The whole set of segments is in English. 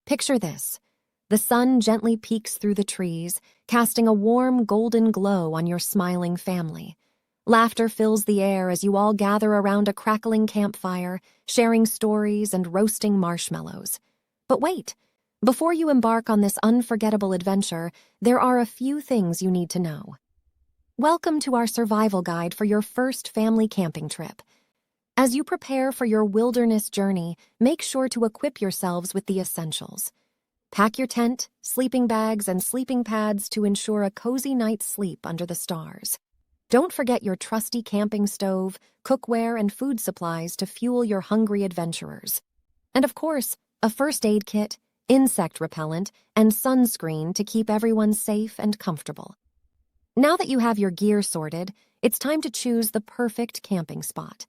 Picture this. The sun gently peeks through the trees, casting a warm golden glow on your smiling family. Laughter fills the air as you all gather around a crackling campfire, sharing stories and roasting marshmallows. But wait, before you embark on this unforgettable adventure, there are a few things you need to know. Welcome to our survival guide for your first family camping trip. As you prepare for your wilderness journey, make sure to equip yourselves with the essentials. Pack your tent, sleeping bags, and sleeping pads to ensure a cozy night's sleep under the stars. Don't forget your trusty camping stove, cookware, and food supplies to fuel your hungry adventurers. And of course, a first aid kit, insect repellent, and sunscreen to keep everyone safe and comfortable. Now that you have your gear sorted, it's time to choose the perfect camping spot.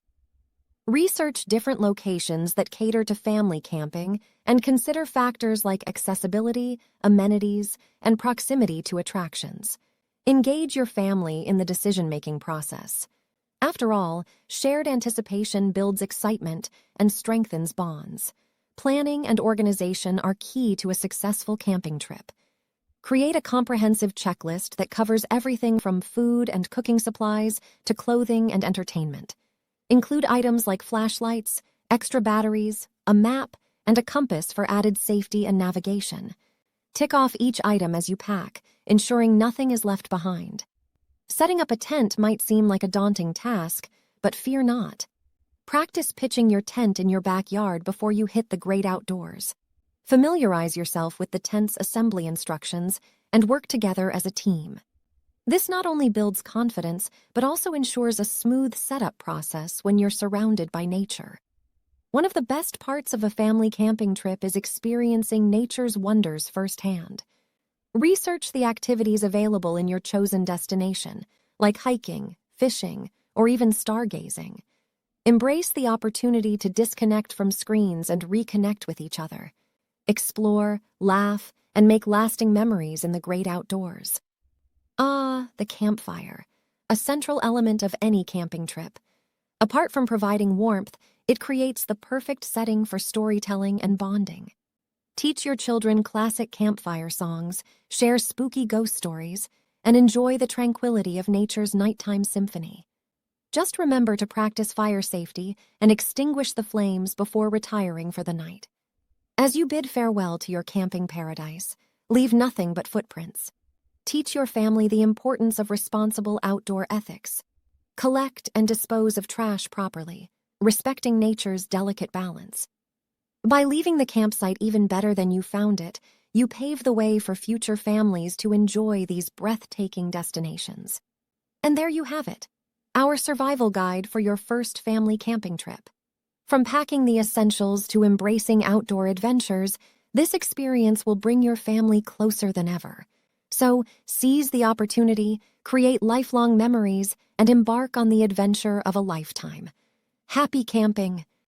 Research different locations that cater to family camping and consider factors like accessibility, amenities, and proximity to attractions. Engage your family in the decision-making process. After all, shared anticipation builds excitement and strengthens bonds. Planning and organization are key to a successful camping trip. Create a comprehensive checklist that covers everything from food and cooking supplies to clothing and entertainment. Include items like flashlights, extra batteries, a map, and a compass for added safety and navigation. Tick off each item as you pack, ensuring nothing is left behind. Setting up a tent might seem like a daunting task, but fear not. Practice pitching your tent in your backyard before you hit the great outdoors. Familiarize yourself with the tent's assembly instructions and work together as a team. This not only builds confidence, but also ensures a smooth setup process when you're surrounded by nature. One of the best parts of a family camping trip is experiencing nature's wonders firsthand. Research the activities available in your chosen destination, like hiking, fishing, or even stargazing. Embrace the opportunity to disconnect from screens and reconnect with each other. Explore, laugh, and make lasting memories in the great outdoors. The campfire, a central element of any camping trip. Apart from providing warmth, it creates the perfect setting for storytelling and bonding. Teach your children classic campfire songs, share spooky ghost stories, and enjoy the tranquility of nature's nighttime symphony. Just remember to practice fire safety and extinguish the flames before retiring for the night. As you bid farewell to your camping paradise, leave nothing but footprints. Teach your family the importance of responsible outdoor ethics. Collect and dispose of trash properly, respecting nature's delicate balance. By leaving the campsite even better than you found it, you pave the way for future families to enjoy these breathtaking destinations. And there you have it, our survival guide for your first family camping trip. From packing the essentials to embracing outdoor adventures, this experience will bring your family closer than ever. So, seize the opportunity, create lifelong memories, and embark on the adventure of a lifetime. Happy camping,